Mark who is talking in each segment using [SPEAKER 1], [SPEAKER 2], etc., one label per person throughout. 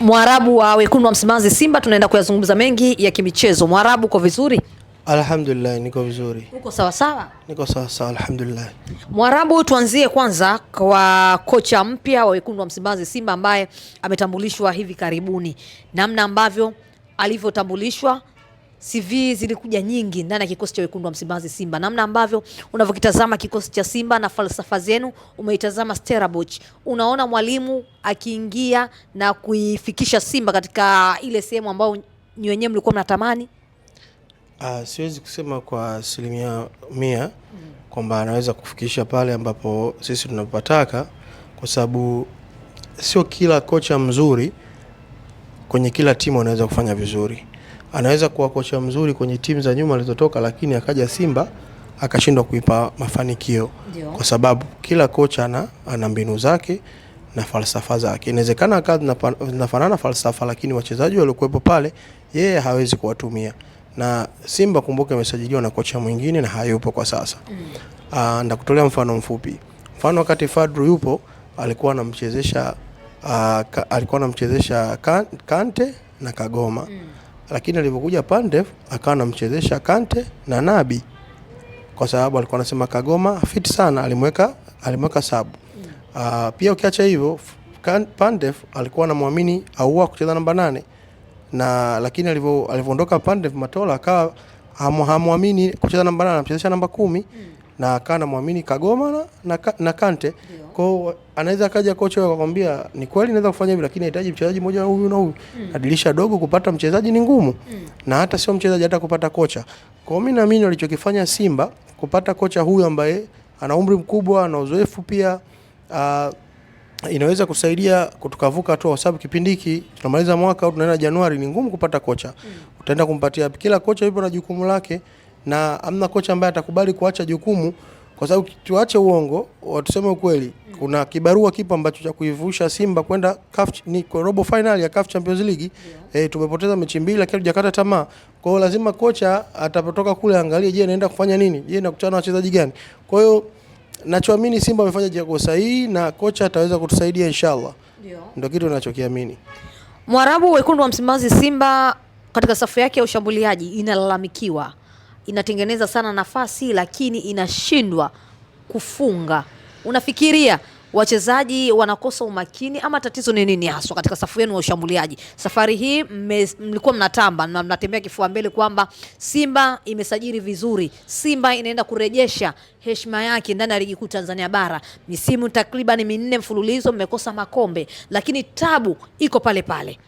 [SPEAKER 1] Mwarabu wa wekundu wa Msimbazi Simba, tunaenda kuyazungumza mengi ya kimichezo. Mwarabu, uko vizuri?
[SPEAKER 2] Alhamdulillah, niko vizuri.
[SPEAKER 1] Uko sawa sawa?
[SPEAKER 2] Niko sawa sawa, alhamdulillah.
[SPEAKER 1] Mwarabu, tuanzie kwanza kwa kocha mpya wa wekundu wa Msimbazi Simba ambaye ametambulishwa hivi karibuni. Namna ambavyo alivyotambulishwa, CV zilikuja nyingi ndani ya kikosi cha wekundu wa Msimbazi Simba. Namna ambavyo unavyokitazama kikosi cha Simba na falsafa zenu, umeitazama Stellenbosch. Unaona mwalimu akiingia na kuifikisha Simba katika ile sehemu ambayo ni wenyewe mlikuwa mnatamani?
[SPEAKER 2] Siwezi kusema kwa asilimia 100 kwamba anaweza kufikisha pale ambapo sisi tunapataka, kwa sababu sio kila kocha mzuri kwenye kila timu anaweza kufanya vizuri. Anaweza kuwa kocha mzuri kwenye timu za nyuma alizotoka, lakini akaja Simba akashindwa kuipa mafanikio. Kwa sababu kila kocha ana mbinu zake na falsafa zake. Inawezekana akawa zinafanana falsafa, lakini wachezaji waliokuwepo pale yeye hawezi kuwatumia. Na Simba, kumbuka, imesajiliwa na kocha mwingine na hayupo kwa sasa. Ndakutolea mfano mfupi. Mfano, wakati Fadru yupo alikuwa anamchezesha Kante na Kagoma. Lakini alipokuja Pandev akawa anamchezesha Kante na Nabi, kwa sababu alikuwa anasema Kagoma fit sana, alimweka sabu. Pia ukiacha hivyo, Pandev alikuwa anamwamini Ahoua kucheza namba 8, na lakini alivyoondoka Pandev, Matola akawa hamwamini kucheza namba 8, anamchezesha namba 10, na akawa anamwamini Kagoma na Kante. Kwa anaweza kaja kocha akakwambia ni kweli naweza kufanya hivi, lakini inahitaji mchezaji mmoja huyu na huyu. Dirisha dogo, kupata mchezaji ni ngumu. Na hata sio mchezaji, hata kupata kocha. Kwa mimi naamini walichokifanya Simba kupata kocha huyu ambaye ana umri mkubwa na uzoefu pia, inaweza kusaidia kutukavuka tu, kwa sababu kipindi hiki tunamaliza mwaka au tunaenda Januari, ni ngumu kupata kocha. Utaenda kumpatia, kila kocha yupo na jukumu lake, na amna kocha ambaye atakubali kuacha jukumu. Kwa sababu tuache uongo, watuseme ukweli, kuna kibarua kipo ambacho cha kuivusha Simba kwenda ni robo final ya CAF Champions League. Tumepoteza mechi 2 lakini hujakata tamaa. Kwa hiyo lazima kocha atapotoka kule angalie, je, naenda kufanya nini? Je, nakutana na wachezaji gani? Kwa hiyo nachoamini Simba amefanya jambo sahihi na kocha ataweza kutusaidia inshallah. Ndio kitu ninachokiamini.
[SPEAKER 1] Mwarabu, wekundu wa Msimbazi Simba katika safu yake ya ushambuliaji inalalamikiwa, inatengeneza sana nafasi lakini inashindwa kufunga. Unafikiria wachezaji wanakosa umakini ama tatizo ni nini haswa katika safu yenu ya ushambuliaji? Safari hii mlikuwa mnatamba na mnatembea kifua mbele kwamba Simba imesajili vizuri, Simba inaenda kurejesha heshima yake ndani ya ligi kuu Tanzania bara. Misimu takriban 4 mfululizo mmekosa makombe, lakini tabu iko pale pale.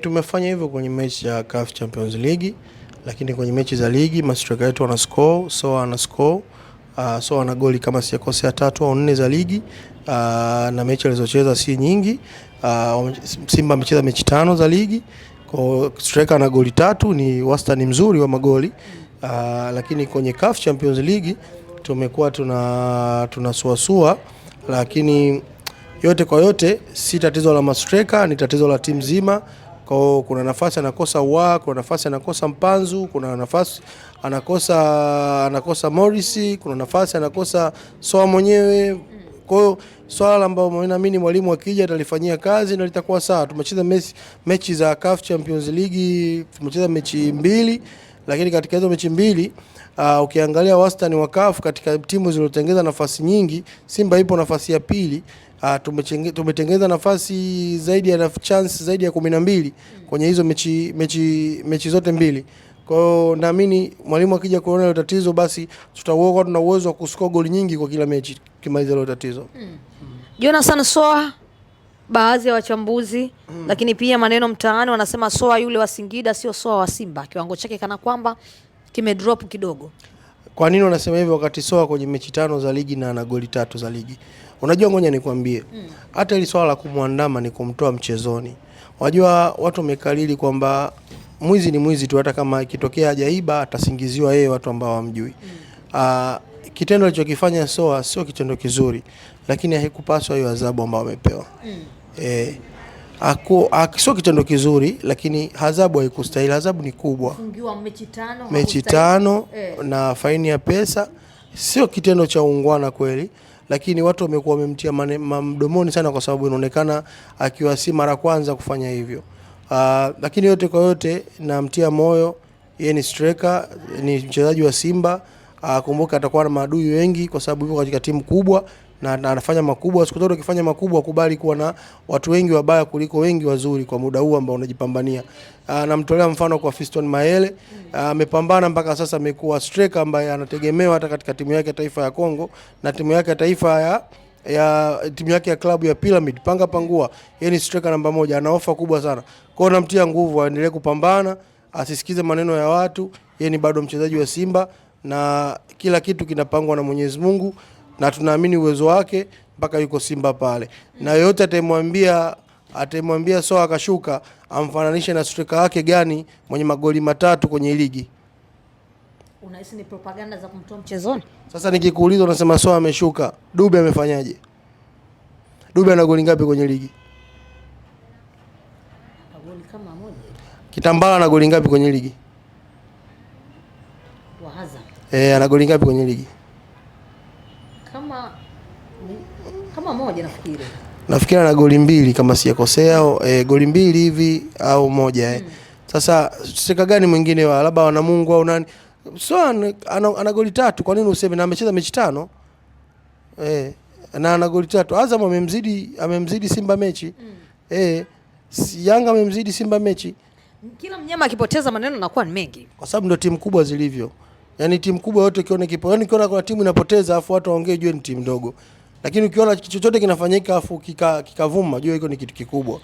[SPEAKER 2] Tumefanya hivyo kwenye mechi ya CAF Champions League, lakini kwenye mechi za ligi mastrika yetu wana score, so ana goli kama sijakosea 3 au 4 za ligi, na mechi alizocheza si nyingi. Simba amecheza mechi 5 za ligi, kwa striker ana goli 3, ni wastani mzuri wa magoli. Lakini kwenye CAF Champions League tumekuwa tunasuasua, lakini yote kwa yote si tatizo la mastrika, ni tatizo la timu nzima. Kwa kuna nafasi anakosa kuna nafasi anakosa Mpanzu, kuna nafasi anakosa Morris, kuna nafasi anakosa Soa mwenyewe. Kwa hiyo swala ambalo naamini mwalimu akija atalifanyia kazi na litakuwa sawa. Tumecheza mechi za CAF Champions League, tumecheza mechi 2, lakini katika hizo mechi 2 ukiangalia wastani wa CAF katika timu zilizotengeza nafasi nyingi, Simba ipo nafasi ya 2. Tumetengeneza nafasi zaidi ya chance zaidi ya 12 kwenye hizo mechi zote 2. Kwa hiyo naamini mwalimu akija kuona ile tatizo, basi tutakuwa tuna uwezo wa kuscore goli nyingi kwa kila mechi kimaliza ile tatizo.
[SPEAKER 1] Jonathan Soa, baadhi ya wachambuzi lakini pia maneno mtaani wanasema Soa yule wa Singida sio Soa wa Simba, kiwango chake kana kwamba kimedrop kidogo. Kwa
[SPEAKER 2] nini wanasema hivyo wakati Soa kwenye mechi 5 za ligi na ana goli 3 za ligi? Unajua, ngoja nikwambie, hata ile swala la kumwandama ni kumtoa mchezoni. Unajua watu wamekalili kwamba mwizi ni mwizi tu, hata kama ikitokea hajaiba atasingiziwa yeye, watu ambao hawamjui. Kitendo alichokifanya Soa sio kitendo kizuri, lakini haikupaswa hiyo adhabu ambayo amepewa. Sio kitendo kizuri, lakini adhabu haikustahili. Adhabu ni kubwa,
[SPEAKER 1] kufungiwa
[SPEAKER 2] mechi 5 na faini ya pesa. Sio kitendo cha ungwana kweli, lakini watu wamekuwa wamemtia mdomoni sana, kwa sababu inaonekana akiwa si mara kwanza kufanya hivyo. Lakini yote kwa yote namtia moyo, yeye ni striker, ni mchezaji wa Simba. Kumbuka atakuwa na maadui wengi kwa sababu yuko katika timu kubwa na anafanya makubwa. Siku zote ukifanya makubwa kubali kuwa na watu wengi wabaya kuliko wengi wazuri kwa muda huu ambao unajipambania. Namtolea mfano kwa Fiston Mayele, amepambana mpaka sasa amekuwa striker ambaye anategemewa hata katika timu yake ya taifa ya Kongo na timu yake ya taifa ya timu yake ya klabu ya Pyramid Panga Pangua. Yeye ni striker namba 1, ana ofa kubwa sana. Kwa hiyo namtia nguvu, aendelee kupambana, asisikize maneno ya watu. Yeye ni bado mchezaji wa Simba na kila kitu kinapangwa na Mwenyezi Mungu, na tunaamini uwezo wake mpaka yuko Simba pale. Na yote atamwambia Soa akashuka, amfananishe na striker wake gani mwenye magoli 3 kwenye ligi.
[SPEAKER 1] Unahisi ni propaganda za kumtoa mchezoni?
[SPEAKER 2] Sasa nikikuuliza unasema Soa ameshuka, Dube amefanyaje? Dube ana goli ngapi kwenye ligi?
[SPEAKER 1] Goli kama 1.
[SPEAKER 2] Kitambala ana goli ngapi kwenye ligi?
[SPEAKER 1] Wahaza.
[SPEAKER 2] Ana goli ngapi kwenye ligi?
[SPEAKER 1] Kama 1 nafikiri.
[SPEAKER 2] Nafikiri ana goli 2 kama sijakosea, goli 2 hivi au 1 Sasa striker gani mwingine wa labda wana Mungu au nani? So ana goli 3, kwa nini useme na amecheza mechi 5? Na ana goli 3. Azam amemzidi Simba mechi. Yanga amemzidi Simba mechi.
[SPEAKER 1] Kila mnyama akipoteza maneno yanakuwa ni mengi.
[SPEAKER 2] Kwa sababu ndio timu kubwa zilivyo. Yaani timu kubwa yote kione kipo. Yaani ukiona kuna timu inapoteza afu watu waongee jua ni timu ndogo. Lakini ukiona chochote kinafanyika afu kikavuma jua iko ni kitu kikubwa.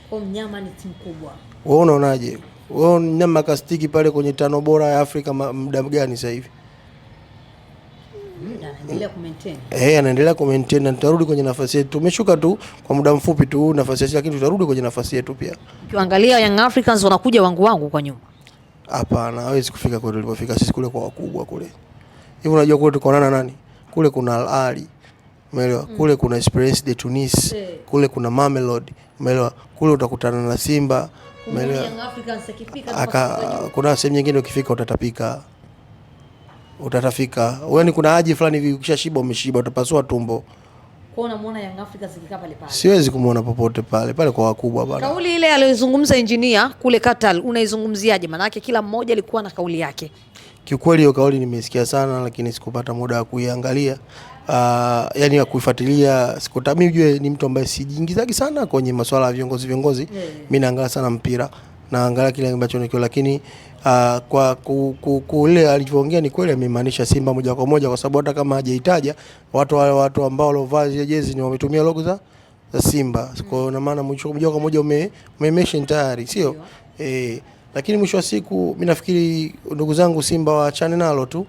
[SPEAKER 1] Kwa mnyama ni timu kubwa.
[SPEAKER 2] Wewe unaonaje? Wewe mnyama kastiki pale kwenye 5 bora ya Afrika muda gani sasa hivi?
[SPEAKER 1] Anaendelea kumaintain.
[SPEAKER 2] Anaendelea kumaintain na tutarudi kwenye nafasi yetu. Tumeshuka tu kwa muda mfupi tu nafasi yetu, lakini tutarudi kwenye nafasi yetu pia.
[SPEAKER 1] Ukiangalia Young Africans wanakuja wangu kwa nyuma.
[SPEAKER 2] Hapana, hawezi kufika kule tulipofika sisi kule kwa wakubwa kule. Hivi unajua kule tukoonana nani? Kule kuna Al Ahly. Umeelewa? Kule kuna Esperance de Tunis. Kule kuna Mamelodi. Umeelewa? Kule utakutana na Simba. Umeelewa?
[SPEAKER 1] Young Africans ikifika
[SPEAKER 2] kuna sehemu nyingine ukifika utatafika. Yaani kuna haji fulani hivi ukishashiba umeshiba utapasua tumbo.
[SPEAKER 1] Kwa unamuona Young Africans ikikaa pale.
[SPEAKER 2] Siwezi kumuona popote pale kwa wakubwa bana.
[SPEAKER 1] Kauli ile aliyozungumza engineer kule Qatar unaizungumziaje? Maana yake kila mmoja alikuwa na kauli yake.
[SPEAKER 2] Kiukweli hiyo kauli nimesikia sana, lakini sikupata muda wa kuiangalia. Yani ya kuifuatilia, sikutamii ujue ni mtu ambaye sijiingizaji sana kwenye masuala ya viongozi. Mimi naangalia sana mpira, naangalia kile ambacho nikio, lakini kwa kule alivyoongea ni kweli amemaanisha Simba moja kwa moja, kwa sababu hata kama hajaitaja watu ambao walovaa jezi ni wametumia logo za Simba. Kwa na maana moja kwa moja umemention tayari, sio? Lakini mwisho wa siku mimi nafikiri ndugu zangu Simba waachane nalo tu.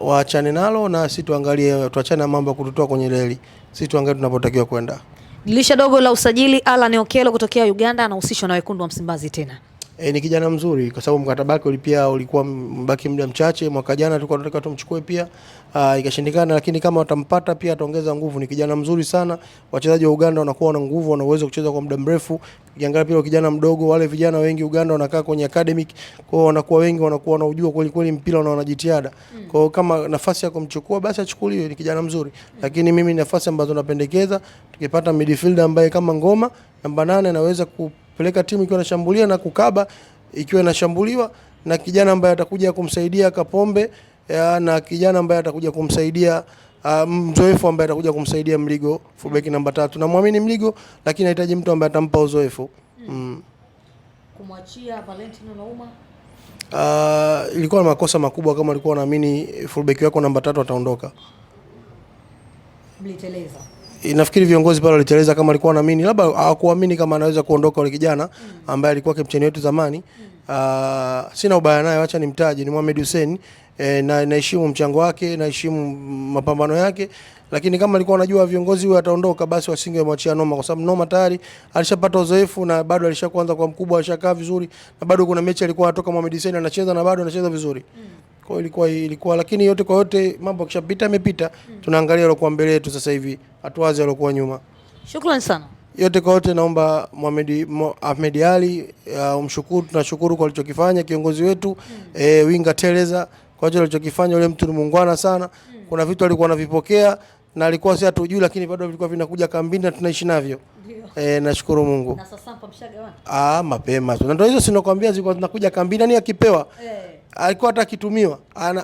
[SPEAKER 2] Waachane nalo na sisi tuachane na mambo ya kututoa kwenye reli. Sisi tuangalie tunapotakiwa kwenda.
[SPEAKER 1] Dirisha dogo la usajili, Alan Okello kutokea Uganda anahusishwa na wekundu wa Msimbazi tena.
[SPEAKER 2] Ni kijana mzuri kwa sababu mkataba wake ulikuwa mbaki muda mchache. Mwaka jana tulikuwa tunataka tumchukue pia, ikashindikana, lakini kama watampata pia ataongeza nguvu. Ni kijana mzuri sana. Wachezaji wa Uganda wanakuwa na nguvu, wana uwezo kucheza kwa muda mrefu. Ukiangalia pia kijana mdogo, wale vijana wengi Uganda wanakaa kwenye academic, kwa hiyo wanakuwa wengi, wanakuwa wanajua kweli mpira na wanajitihada. Kwa hiyo kama nafasi ya kumchukua basi achukuliwe, ni kijana mzuri. Lakini mimi nafasi ambazo napendekeza, tukipata midfielder ambaye kama Ngoma namba 8 anaweza kupeleka timu ikiwa inashambulia na kukaba ikiwa inashambuliwa, na kijana ambaye atakuja kumsaidia Kapombe, na kijana ambaye atakuja kumsaidia mzoefu ambaye atakuja kumsaidia Mligo, fullback namba 3. Namwamini Mligo, lakini anahitaji mtu ambaye atampa uzoefu.
[SPEAKER 1] Kumwachia Valentino Nauma
[SPEAKER 2] ilikuwa makosa makubwa kama alikuwa anaamini fullback wako namba 3 ataondoka.
[SPEAKER 1] Mliteleza.
[SPEAKER 2] Nafikiri viongozi pale waliteleza kama alikuwa anaamini, labda hawakuamini kama anaweza kuondoka yule kijana ambaye alikuwa kapteni wetu zamani. Sina ubaya naye, acha nimtaje, ni Mohamed Hussein. Na naheshimu mchango wake, naheshimu mapambano yake, lakini kama alikuwa anajua viongozi wao ataondoka basi wasingemwachia Noma, kwa sababu Noma tayari alishapata uzoefu na bado alishakuanza kwa mkubwa, alishakaa vizuri, na bado kuna mechi alikuwa anatoka Mohamed Hussein anacheza na bado anacheza vizuri. Kwa hiyo ilikuwa lakini yote kwa yote mambo yakishapita yamepita. Tunaangalia lokuwa mbele yetu sasa hivi, hatuwazi lokuwa nyuma.
[SPEAKER 1] Shukrani sana.
[SPEAKER 2] Yote kwa yote naomba Ahmed Ali umshukuru, tunashukuru kwa alichokifanya kiongozi wetu winga Teresa, kwa hiyo alichokifanya yule mtu ni muungwana sana. Kuna vitu alikuwa anavipokea na alikuwa si hatujui, lakini bado vilikuwa vinakuja kambini na tunaishi navyo. Nashukuru Mungu.
[SPEAKER 1] Na sasa sampa mshagawana?
[SPEAKER 2] Mapema tu. Na ndio hizo sinakwambia zilikuwa zinakuja kambini, yani akipewa. Alikuwa hata akitumiwa,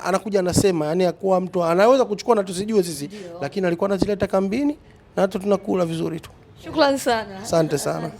[SPEAKER 2] anakuja anasema, yani akuwa mtu anaweza kuchukua na tusijue sisi. Lakini alikuwa anazileta kambini na hata tunakula vizuri tu.
[SPEAKER 1] Shukrani sana.
[SPEAKER 2] Asante sana.